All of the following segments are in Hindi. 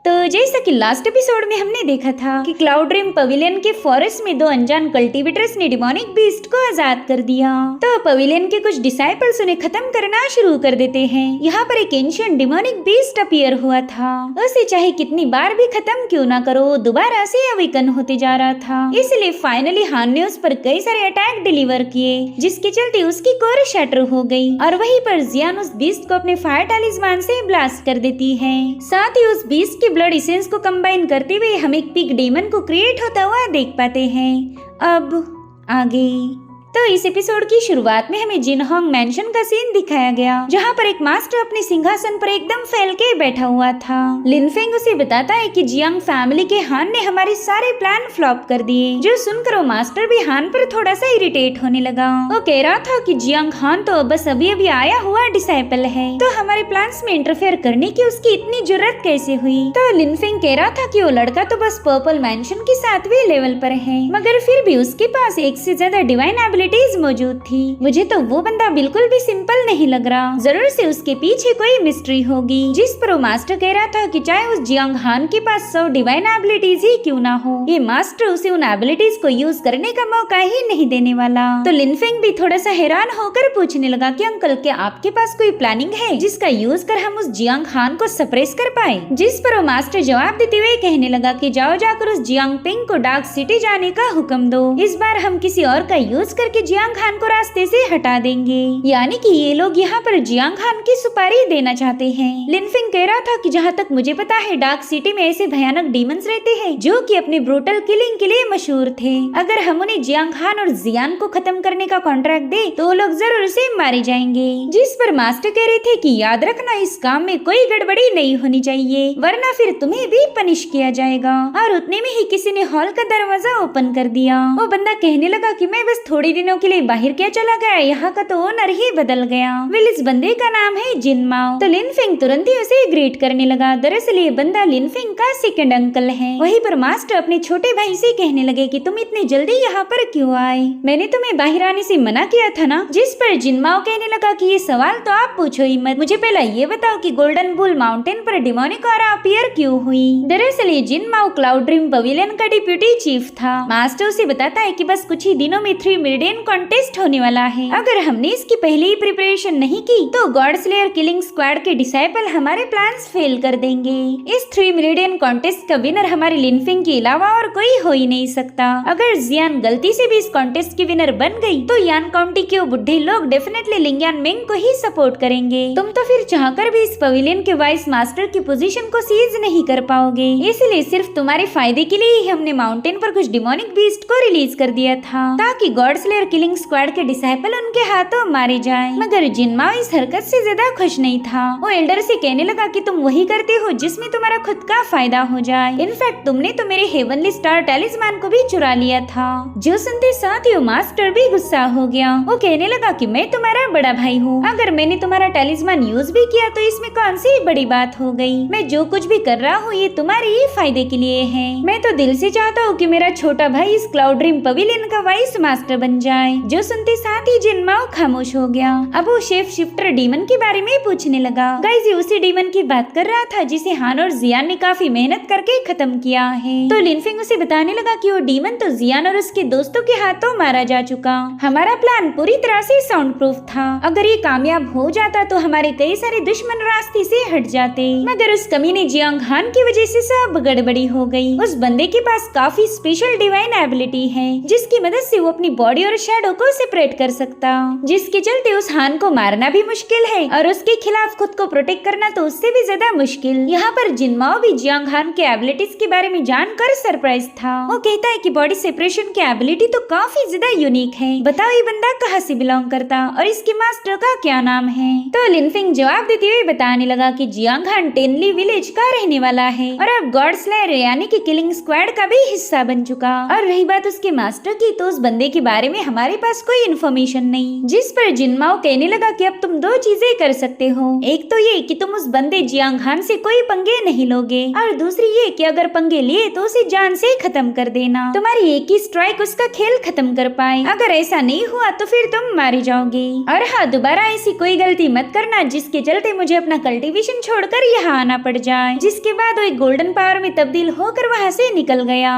तो जैसा कि लास्ट एपिसोड में हमने देखा था कि क्लाउड ड्रीम पवेलियन के फॉरेस्ट में दो अनजान कल्टीवेटर्स ने डिमोनिक बीस्ट को आजाद कर दिया। तो पवेलियन के कुछ डिसाइपल्स उन्हें खत्म करना शुरू कर देते हैं। यहाँ पर एक एंशिएंट डिमोनिक बीस्ट अपीयर हुआ था। उसे चाहे कितनी बार भी खत्म क्यों ना करो, दोबारा से अवेकन होते जा रहा था। इसलिए फाइनली हान ने उस पर कई सारे अटैक डिलीवर किए, जिसके चलते उसकी कोर शटर हो गई और वहीं पर जियान उस बीस्ट को अपने फायर टैलिस्मान से ब्लास्ट कर देती है। साथ ही उस बीस्ट की ब्लड इसेंस को कंबाइन करते हुए हम एक पिग डेमन को क्रिएट होता हुआ देख पाते हैं। अब आगे तो इस एपिसोड की शुरुआत में हमें जिनहोंग मैंशन का सीन दिखाया गया, जहाँ पर एक मास्टर अपने सिंहासन पर एकदम फैल के बैठा हुआ था। लिनफेंग उसे बताता है कि जियांग फैमिली के हान ने हमारे सारे प्लान फ्लॉप कर दिए, जो सुनकर वो मास्टर भी हान पर थोड़ा सा इरिटेट होने लगा। वो कह रहा था कि जियांग हान तो बस अभी अभी आया हुआ डिसाइपल है, तो हमारे प्लान्स में इंटरफेयर करने की उसकी इतनी जरूरत कैसे हुई। तो लिनफेंग कह रहा था कि वो लड़का तो बस पर्पल मैंशन के 7वें लेवल पर है, मगर फिर भी उसके पास एक से ज्यादा डिवाइन एबिलिटीज मौजूद थी। मुझे तो वो बंदा बिल्कुल भी सिंपल नहीं लग रहा, जरूर से उसके पीछे कोई मिस्ट्री होगी। जिस पर वो मास्टर कह रहा था कि चाहे उस जियांग हान के पास 100 डिवाइन एबिलिटीज ही क्यों ना हो, ये मास्टर उसे उन एबिलिटीज को यूज करने का मौका ही नहीं देने वाला। तो लिनफेंग भी थोड़ा सा हैरान होकर पूछने लगा कि अंकल, क्या आपके पास कोई प्लानिंग है जिसका यूज कर हम उस जियांग हान को सप्रेस कर पाए। जिस पर वो मास्टर जवाब देते हुए कहने लगा कि जाओ जाकर उस जियांग पिंग को डार्क सिटी जाने का हुक्म दो। इस बार हम किसी और का यूज करके जियांग हान को रास्ते से हटा देंगे। यानी कि ये लोग यहाँ पर जियांग हान की सुपारी देना चाहते हैं। लिनफिंग कह रहा था कि जहाँ तक मुझे पता है डार्क सिटी में ऐसे भयानक डीमंस रहते हैं जो कि अपने ब्रूटल किलिंग के लिए मशहूर थे। अगर हम उन्हें जियांग हान और जियान को खत्म करने का कॉन्ट्रैक्ट दे तो लोग जरूर से मारे जाएंगे। जिस पर मास्टर कह रहे थे कि याद रखना, इस काम में कोई गड़बड़ी नहीं होनी चाहिए, वरना फिर तुम्हें भी पनिश किया जाएगा। और उतने में ही किसी ने हॉल का दरवाजा ओपन कर दिया। वो बंदा कहने लगा कि मैं बस थोड़े दिनों के लिए बाहर क्या चला गया, यहाँ का तो ओनर ही बदल गया। वेल, इस बंदे का नाम है जिनमाओ। तो लिनफिंग तुरंत ही उसे ग्रीट करने लगा। दरअसल ये बंदा लिनफिंग का सेकंड अंकल है। वहीं पर मास्टर अपने छोटे भाई से कहने लगे कि तुम इतने जल्दी यहाँ पर क्यों आए, मैंने तुम्हें बाहर आने से मना किया था ना। जिस पर जिनमाओ कहने लगा कि ये सवाल तो आप पूछो ही मत, मुझे पहला ये बताओ कि गोल्डन बुल माउंटेन पर डिमोनिक ऑरा अपीयर क्यों हुई। दरअसल ये जिनमाओ क्लाउड ड्रीम पवेलियन का डिप्यूटी चीफ था। मास्टर उसे बताता है कि बस कुछ ही दिनों में 3 मेरिडियन कॉन्टेस्ट होने वाला है। अगर हमने इसकी पहले ही प्रिपरेशन नहीं की तो गॉड स्लेयर किलिंग स्क्वाड के डिसाइपल हमारे प्लान्स फेल कर देंगे। इस 3 मेरिडियन कॉन्टेस्ट का विनर हमारे लिनफिंग के अलावा और कोई हो ही नहीं सकता। अगर जियान गलती से भी इस कॉन्टेस्ट की विनर बन गई तो यान काउंटी के वो बुढ़े लोग डेफिनेटली लिंगियान मिंग को ही सपोर्ट करेंगे। तुम तो फिर चाहकर भी इस पवेलियन के वाइस मास्टर की पोजीशन को सीज नहीं कर पाओगे। इसलिए सिर्फ तुम्हारे फायदे के लिए ही हमने माउंटेन पर कुछ डिमोनिक बीस्ट को रिलीज कर दिया था, ताकि गॉड स्लेयर किलिंग स्क्वाड के डिसाइपल उनके हाथों मारे जाएं। मगर जिनमाओ इस हरकत से ज्यादा खुश नहीं था। वो एल्डर से कहने लगा कि तुम वही करते हो जिसमें तुम्हारा खुद का फायदा हो जाए। इनफैक्ट तुमने तो मेरे हेवनली स्टार टैलिस्मान को भी चुरा लिया था। जो सुनते साथ ही मास्टर भी गुस्सा हो गया। वो कहने लगा कि मैं तुम्हारा बड़ा भाई हूँ, अगर मैंने तुम्हारा टैलिस्मान यूज भी किया तो इसमें कौन सी बड़ी बात हो गई। मैं जो कुछ भी कर रहा हूँ ये तुम्हारे ही फायदे के लिए है। मैं तो दिल से चाहता हूँ कि मेरा छोटा भाई इस क्लाउड ड्रीम पवेलियन का वाइस मास्टर बन जाए। जो सुनते साथ ही जिनमाओ खामोश हो गया। अब वो शेफ शिफ्टर डीमन के बारे में पूछने लगा। गाइस, ये उसी डीमन की बात कर रहा था जिसे हान और जियान ने काफी मेहनत करके खत्म किया है। तो लिनफिंग उसे बताने लगा कि वो डीमन तो जियान और उसके दोस्तों के हाथों मारा जा चुका। हमारा प्लान पूरी तरह से साउंड प्रूफ था। अगर ये कामयाब हो जाता तो हमारे कई सारे दुश्मन रास्ते से हट जाते, मगर उस कमीने जियांग हान की वजह से सब गड़बड़ी हो गई। उस बंदे के पास काफी स्पेशल डिवाइन एबिलिटी है, जिसकी मदद से वो अपनी बॉडी और शैडो को सेपरेट कर सकता, जिसके चलते उस हान को मारना भी मुश्किल है और उसके खिलाफ खुद को प्रोटेक्ट करना तो उससे भी ज्यादा मुश्किल। यहाँ पर जिनमाओ भी जियांग हान के एबिलिटीज के बारे में जानकर सरप्राइज था। वो कहता है कि बॉडी सेपरेशन की एबिलिटी तो काफी ज्यादा यूनिक है। बताओ ये बंदा कहाँ से बिलोंग करता और इसके मास्टर का क्या नाम है। तो लिनफिंग जवाब देते हुए बताने लगा कि जियांग हान टेनली विलेज का रहने वाला है और अब गॉड स्लेयर यानी कि किलिंग स्क्वाड का भी हिस्सा बन चुका। और रही बात उसके मास्टर की, तो उस बंदे के बारे में हमारे पास कोई इन्फॉर्मेशन नहीं। जिस पर जिनमाओ कहने लगा कि अब तुम दो चीजें कर सकते हो, एक तो ये कि तुम उस बंदे जियांग हान से कोई पंगे नहीं लोगे, और दूसरी ये कि अगर पंगे लिए तो उसे जान से खत्म कर देना। तुम्हारी एक ही स्ट्राइक उसका खेल खत्म कर पाए। अगर ऐसा नहीं हुआ तो फिर तुम मारे जाओगे। और हाँ, दोबारा ऐसी कोई गलती मत करना जिसके चलते मुझे अपना कल्टीवेशन छोड़कर यहाँ आना पड़ जाए। जिसके बाद वो एक गोल्डन पावर में तब्दील होकर वहाँ से निकल गया।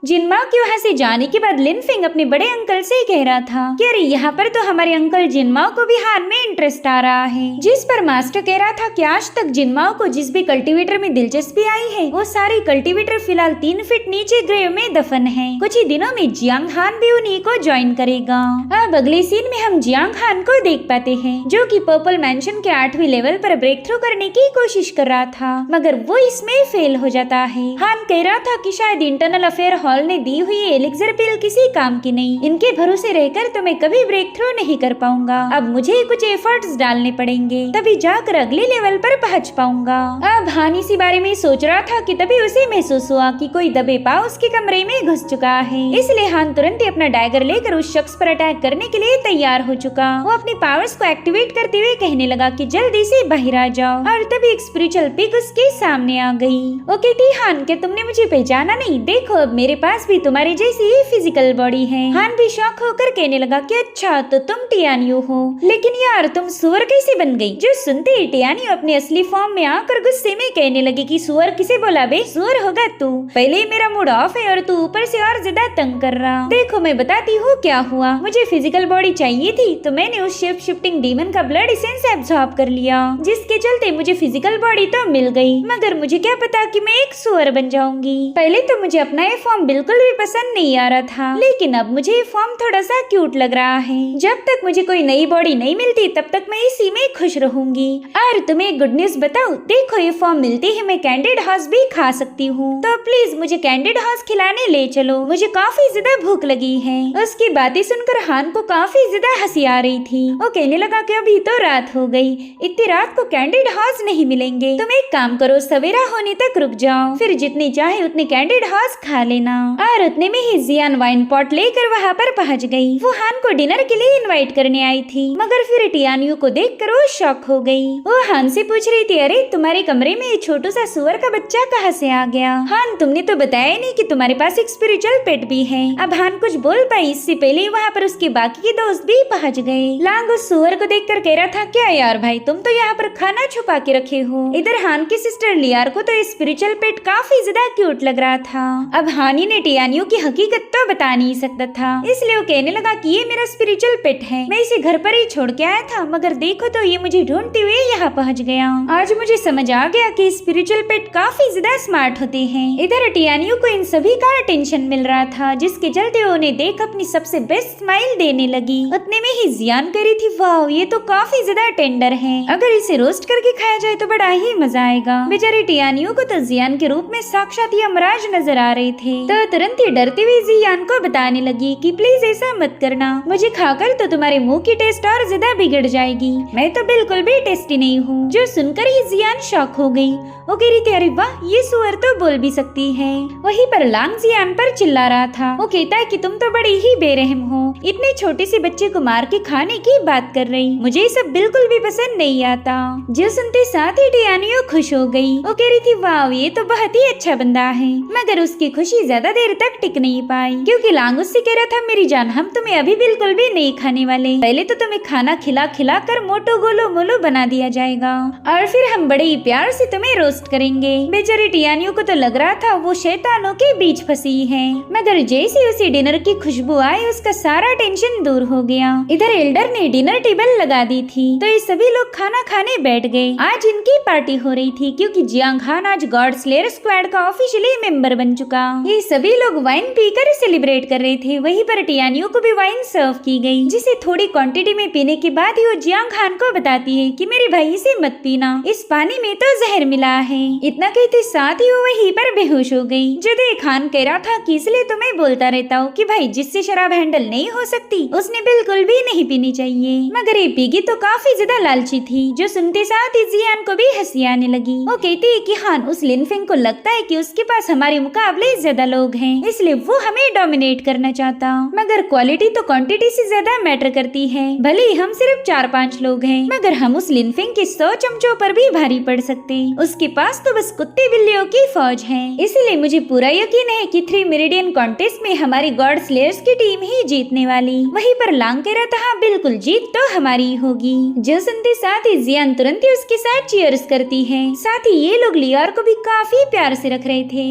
जिनमाओ के वहाँ से जाने के बाद लिनफिंग अपने बड़े अंकल से कह रहा था कि अरे यहाँ पर तो हमारे अंकल जिनमाओ को भी हार में इंटरेस्ट आ रहा है। जिस पर मास्टर कह रहा था कि आज तक जिनमाओ को जिस भी कल्टीवेटर में दिलचस्पी आई है वो सारे कल्टीवेटर फिलहाल 3 फीट नीचे ग्रेव में दफन है। कुछ ही दिनों में जियांग हान भी उन्हीं को ज्वाइन करेगा। अब अगले सीन में हम जियांग हान को देख पाते हैं जो कि पर्पल मैंशन के 8वीं लेवल पर ब्रेक थ्रू करने की कोशिश कर रहा था, मगर वो इसमें फेल हो जाता है। हान कह रहा था कि शायद इंटरनल अफेयर हॉल ने दी हुई एलिक्सर पिल किसी काम की नहीं, इनके भरोसे रहकर तो मैं कभी ब्रेक थ्रू नहीं कर पाऊंगा। अब मुझे कुछ एफर्ट्स डालने पड़ेंगे, तभी जाकर अगले लेवल पर पहुंच पाऊंगा। अब हान इसी बारे में सोच रहा था कि तभी उसे महसूस हुआ कि कोई दबे पांव उसके कमरे में घुस चुका है। इसलिए हान तुरंत ही अपना डैगर लेकर उस शख्स पर अटैक करने के लिए तैयार हो चुका। वो अपनी पावर्स को एक्टिवेट करते हुए कहने लगा कि जल्दी से बाहर आ जाओ, और तभी एक स्पिरिचुअल पिग उसके सामने आ गई। वो कहती, हान क्या तुमने मुझे पहचाना नहीं? देखो अब मेरे पास भी तुम्हारी जैसी ही फिजिकल बॉडी है। हान भी शॉक होकर कहने लगा कि अच्छा तो तुम टियानियो हो, लेकिन यार तुम सुअर कैसे बन गई? जो सुनते ही टियानियो अपने असली फॉर्म में आकर गुस्से में कहने लगी कि सुअर किसे बोला बे? सुअर होगा तू। पहले ही मेरा मूड ऑफ है और तू ऊपर से और ज्यादा तंग कर रहा। देखो मैं बताती हूँ क्या हुआ। मुझे फिजिकल बॉडी चाहिए थी तो मैंने उस शेप शिफ्टिंग डीमन का ब्लड एसेंस एब्सॉर्ब कर लिया, जिसके चलते मुझे फिजिकल बॉडी तो मिल गई, मगर मुझे क्या पता कि मैं एक सुअर बन जाऊंगी। पहले तो मुझे अपना ये फॉर्म बिल्कुल भी पसंद नहीं आ रहा था, लेकिन अब मुझे ये फॉर्म थोड़ा सा क्यूट लग रहा है। जब तक मुझे कोई नई बॉडी नहीं मिलती तब तक मैं इसी में खुश रहूंगी। और तुम्हें एक गुड न्यूज बताऊं, देखो ये फॉर्म मिलते ही मैं कैंडिड हॉर्स भी खा सकती हूँ, तो प्लीज मुझे कैंडिड हॉर्स खिलाने ले चलो, मुझे काफी ज्यादा भूख लगी है। उसकी बातें सुनकर हान को काफी ज्यादा हंसी आ रही थी। वो कहने लगा कि अभी तो रात हो गई, इतनी रात को कैंडिड हॉर्स नहीं मिलेंगे, तुम एक काम करो सवेरा होने तक रुक जाओ, फिर जितनी चाहे उतने कैंडिड हॉर्स खा लेना। और उतने में ही जियान वाइन पॉट लेकर वहाँ पर पहुँच गई। वो हान को डिनर के लिए इनवाइट करने आई थी, मगर फिर टियानियो को देखकर वो शॉक हो गई। वो हान से पूछ रही थी, अरे तुम्हारे कमरे में छोटू सा सुअर का बच्चा कहाँ से आ गया? हान तुमने तो बताया नहीं कि तुम्हारे पास एक स्पिरिचुअल पेट भी है। अब हान कुछ बोल पाई इससे पहले वहाँ पर उसके बाकी के दोस्त भी पहुँच गए। लांग उस सुअर को देखकर कह रहा था, क्या यार भाई तुम तो यहाँ पर खाना छुपा के रखे हो। इधर हान की सिस्टर लियार को तो स्पिरिचुअल पेट काफी ज्यादा क्यूट लग रहा था। अब हानी ने टियानियो की हकीकत तो बता नहीं सकता था, इसलिए वो कहने लगा कि ये मेरा स्पिरिचुअल पेट है, मैं इसे घर पर ही छोड़ के आया था, मगर देखो तो ये मुझे ढूंढते हुए यहाँ पहुँच गया। आज मुझे समझ आ गया कि स्पिरिचुअल पेट काफी ज्यादा स्मार्ट होते हैं। इधर टियानियो को इन सभी का अटेंशन मिल रहा था, जिसके चलते उन्हें देख अपनी सबसे बेस्ट स्माइल देने लगी। उतने में ही जियान कह रही थी, वाह ये तो काफी ज्यादा टेंडर है, अगर इसे रोस्ट करके खाया जाए तो बड़ा ही मजा आएगा। बेचारी टियानियो को तो जियान के रूप में साक्षात यमराज नजर आ रहे थे, तो तुरंत ही डरती हुई जियान को बताने लगी कि प्लीज ऐसा मत करना, मुझे खाकर तो तुम्हारे मुंह की टेस्ट और ज्यादा बिगड़ जाएगी, मैं तो बिल्कुल भी टेस्टी नहीं हूँ। जो सुनकर ही जियान शॉक हो गई। वो कह रही थी, अरे वाह ये सुअर तो बोल भी सकती है। वहीं पर लांग जियान पर चिल्ला रहा था। वो कहता है कि तुम तो बड़ी ही बेरहम हो, इतने छोटे से बच्चे को मार के खाने की बात कर रही, मुझे ये सब बिल्कुल भी पसंद नहीं आता। जो सुनते साथ ही टियानियो खुश हो गई। वो कह रही थी, वाह ये तो बहुत ही अच्छा बंदा है, मगर उसकी खुशी ज्यादा देर तक टिक नहीं पाई, क्योंकि लांग उससे कह रहा था, मेरी जान हम तुम्हें अभी बिल्कुल भी नहीं खाने वाले, पहले तो तुम्हें खाना खिला खिला कर मोटो गोलो मोलो बना दिया जाएगा, और फिर हम बड़े ही प्यार से तुम्हें रोस्ट करेंगे। बेचारी टियानियो को तो लग रहा था वो शैतानों के बीच फंसी है, मगर जैसे उसे डिनर की खुशबू आई उसका सारा टेंशन दूर हो गया। इधर एल्डर ने डिनर टेबल लगा दी थी, तो ये सभी लोग खाना खाने बैठ गए। आज इनकी पार्टी हो रही थी, क्योंकि जियांग हान आज गॉड स्लेयर स्क्वाड का ऑफिशियली मेंबर बन चुका। ये सभी लोग वाइन पीकर सेलिब्रेट कर रहे थे। वहीं पर टियानियो को भी वाइन सर्व की गई, जिसे थोड़ी क्वांटिटी में पीने के बाद ही वो जियांग हान को बताती है कि मेरे भाई से मत पीना, इस पानी में तो जहर मिला है। इतना कहते साथ ही वो वहीं पर बेहोश हो गई। जो देख खान कह रहा था कि इसलिए तो मैं बोलता रहता हूँ कि भाई जिससे शराब हैंडल नहीं हो सकती उसने बिल्कुल भी नहीं पीनी चाहिए, मगर ये पिगी तो काफी ज्यादा लालची थी। जो सुनते साथ ही जियान को भी हंसी आने लगी। वो कहती है कि हान उस लिनफिंग को लगता है कि उसके पास हमारे मुकाबले ज्यादा लोग लोग हैं, इसलिए वो हमें डोमिनेट करना चाहता। मगर क्वालिटी तो क्वांटिटी से ज्यादा मैटर करती है। भले ही हम सिर्फ 4-5 लोग हैं, मगर हम उस लिनफिंग के 100 चमचों पर भी भारी पड़ सकते। उसके पास तो बस कुत्ते बिल्लियों की फौज है। इसलिए मुझे पूरा यकीन है कि 3 मेरिडियन कॉन्टेस्ट में हमारी गॉड स्लेयर्स की टीम ही जीतने वाली। वहीं पर लांग कह रहा था, हाँ बिल्कुल जीत तो हमारी होगी। जो सुनते साथ ही जियान तुरंत ही उसके साथ चीयर्स करती है। साथ ही ये लोग लियार को भी काफी प्यार से रख रहे थे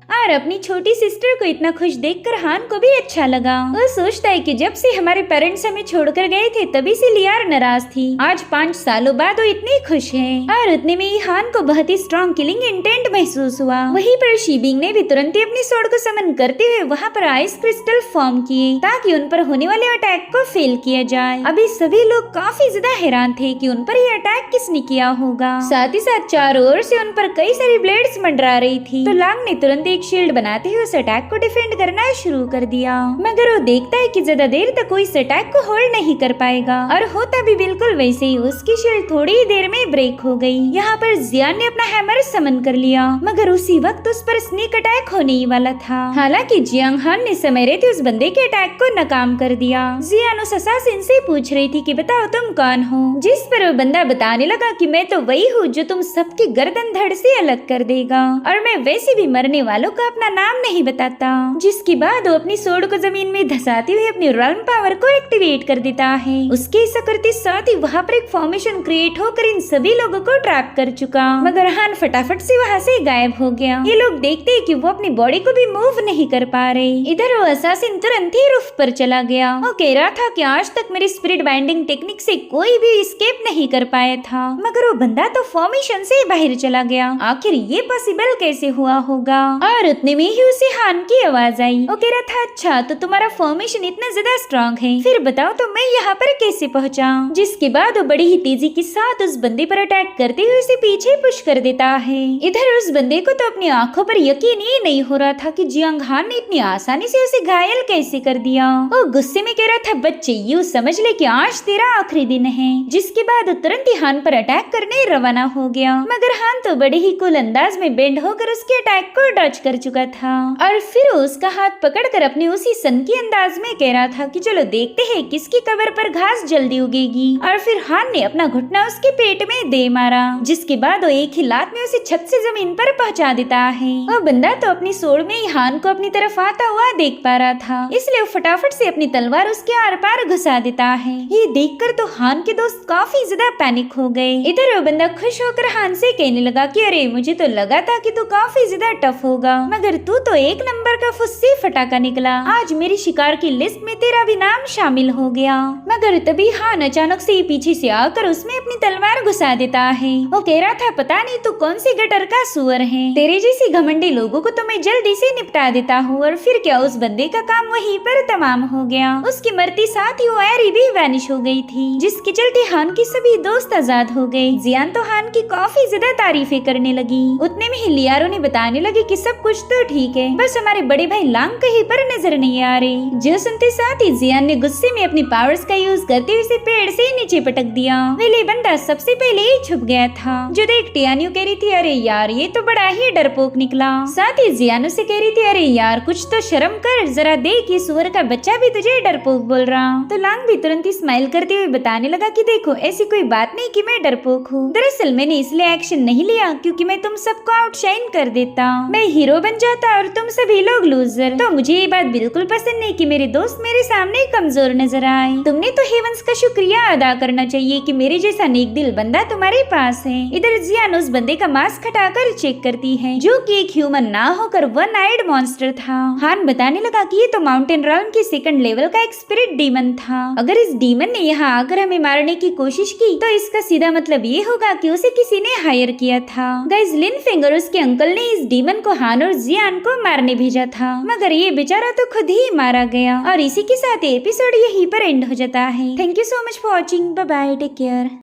और अपनी छोटी सिस्टर को इतना खुश देखकर हान को भी अच्छा लगा। वो सोचता है कि जब से हमारे पेरेंट्स हमें छोड़कर गए थे तभी से लियार नाराज थी। आज 5 सालों बाद वो इतनी खुश है। और उतने में ही हान को बहुत ही स्ट्रॉन्ग किलिंग इंटेंट महसूस हुआ। वहीं पर शीबिंग ने भी तुरंत ही अपनी स्वॉर्ड को समन करते हुए वहाँ पर आइस क्रिस्टल फॉर्म किए ताकि उन पर होने वाले अटैक को फेल किया जाए। अभी सभी लोग काफी ज्यादा हैरान थे कि उन पर ये अटैक किसने किया होगा। साथ ही साथ चारों ओर से उन पर कई सारी ब्लेड्स मंडरा रही थी। तो लांग ने तुरंत शील्ड बनाते हुए उस अटैक को डिफेंड करना शुरू कर दिया। मगर वो देखता है कि ज्यादा देर तक कोई इस अटैक को होल्ड नहीं कर पाएगा और होता भी बिल्कुल वैसे ही। उसकी शील्ड थोड़ी ही देर में ब्रेक हो गई। यहाँ पर जियान ने अपना हैमर समन कर लिया, मगर उसी वक्त उस पर स्नेक अटैक होने ही वाला था। हालांकि जियांग हान ने समय रहते उस बंदे के अटैक को नाकाम कर दिया। जियान उस असासिन से पूछ रही थी कि बताओ तुम कौन हो, जिस पर वो बंदा बताने लगा कि मैं तो वही हूँ जो तुम सबकी गर्दन धड़ से अलग कर देगा और मैं वैसे भी मरने वालों का अपना नाम नहीं बताता। जिसके बाद वो अपनी सोड को जमीन में धसाते हुए अपनी रॉल्म पावर को एक्टिवेट कर देता है। उसके ऐसा करते साथ ही वहाँ पर एक फॉर्मेशन क्रिएट होकर इन सभी लोगों को ट्रैप कर चुका। मगर हान फटाफट से वहाँ से गायब हो गया। ये लोग देखते हैं कि वो अपनी बॉडी को भी मूव नहीं कर पा रहे। इधर वो असासिन तुरंत ही रूफ पर चला गया। वो कह रहा था कि आज तक मेरी स्पिरिट बाइंडिंग टेक्निक से कोई भी एस्केप नहीं कर पाया था, मगर वो बंदा तो फॉर्मेशन से बाहर चला गया। आखिर ये पॉसिबल कैसे हुआ होगा। और उतने में ही उसे हान की आवाज आई। वो कह रहा था, अच्छा तो तुम्हारा फॉर्मेशन इतना ज्यादा स्ट्रॉन्ग है, फिर बताओ तो मैं यहाँ पर कैसे पहुँचा। जिसके बाद वो बड़ी ही तेजी के साथ उस बंदे पर अटैक करते हुए उसे पीछे पुश कर देता है। इधर उस बंदे को तो अपनी आंखों पर यकीन ही नहीं हो रहा था कि जियांग हान ने इतनी आसानी से उसे घायल कैसे कर दिया। वो गुस्से में कह रहा था, बच्चे यूँ समझ ले कि आज तेरा आखिरी दिन है। जिसके बाद वो तुरंत ही हान पर अटैक करने रवाना हो गया। मगर हान तो बड़े ही कूल अंदाज में बेंड होकर उसके अटैक को डॉज कर चुका था और फिर उसका हाथ पकड़कर अपने उसी सनकी अंदाज में कह रहा था कि चलो देखते हैं किसकी कबर पर घास जल्दी उगेगी। और फिर हान ने अपना घुटना उसके पेट में दे मारा। जिसके बाद वो एक ही लात में उसे छत से जमीन पर पहुंचा देता है। वो बंदा तो अपनी सोड़ में ही हान को अपनी तरफ आता हुआ देख पा रहा था, इसलिए वो फटाफट से अपनी तलवार उसके आर पार घुसा देता है। ये देखकर तो हान के दोस्त काफी ज्यादा पैनिक हो गए। इधर वो बंदा खुश होकर हान से कहने लगा कि अरे मुझे तो लगा था कि तू काफी ज्यादा टफ होगा, मगर तू तो एक नंबर का फुस्सी फटाका निकला। आज मेरी शिकार की लिस्ट में तेरा भी नाम शामिल हो गया। मगर तभी हान अचानक से पीछे से आकर उसमें अपनी तलवार घुसा देता है। वो कह रहा था, पता नहीं तू कौन सी गटर का सुअर है, तेरे जैसे घमंडी लोगों को तो मैं जल्दी से निपटा देता हूँ। और फिर क्या, उस बंदे का काम वहीं पर तमाम हो गया। उसकी मरती साथ ही वो एरी भी वैनिश हो गई थी, जिसके चलते हान की सभी दोस्त आजाद हो गए। जियान तो हान की काफी ज्यादा तारीफें करने लगी। उतने में ही लियारो ने बताने लगी कि सब कुछ तो ठीक है, बस हमारे बड़े भाई लांग कहीं पर नजर नहीं आ रहे। जो सुनते साथ ही जियान ने गुस्से में अपनी पावर्स का यूज करते हुए पेड़ से नीचे पटक दिया। वेले बंदा सबसे पहले ही छुप गया था। जो देख टियान्यू कह रही थी, अरे यार ये तो बड़ा ही डरपोक निकला। साथ ही जियान से कह रही थी, अरे यार कुछ तो शर्म कर, जरा देख ये सुअर का बच्चा भी तुझे डरपोक बोल रहा। तो लांग भी तुरंत ही स्माइल करते हुए बताने लगा कि देखो ऐसी कोई बात नहीं कि मैं डरपोक हूँ। दरअसल मैंने इसलिए एक्शन नहीं लिया क्योंकि मैं तुम सबको आउटशाइन कर देता, मैं हीरो बन जाता और तुम सभी लोग लूजर। तो मुझे ये बात बिल्कुल पसंद नहीं कि मेरे दोस्त मेरे सामने कमजोर नजर आए। तुमने तो हेवंस का शुक्रिया अदा करना चाहिए कि मेरे जैसा नेक दिल बंदा तुम्हारे पास है। इधर जियान उस बंदे का मास्क हटाकर चेक करती है, जो कि एक ह्यूमन ना होकर वन आइड मॉन्स्टर था। हान बताने लगा कि ये तो माउंटेन रॉल्म के सेकंड लेवल का एक स्पिरिट डीमन था। अगर इस डीमन ने यहाँ आकर हमें मारने की कोशिश की तो इसका सीधा मतलब ये होगा कि उसे किसी ने हायर किया था। गाइस, लिनफिंग और उसके अंकल ने इस डीमन को हान और जियान को मारने भेजा था, मगर ये बेचारा तो खुद ही मारा गया। और इसी के साथ एपिसोड यहीं पर एंड हो जाता है। Thank you so much for watching. Bye bye, take care.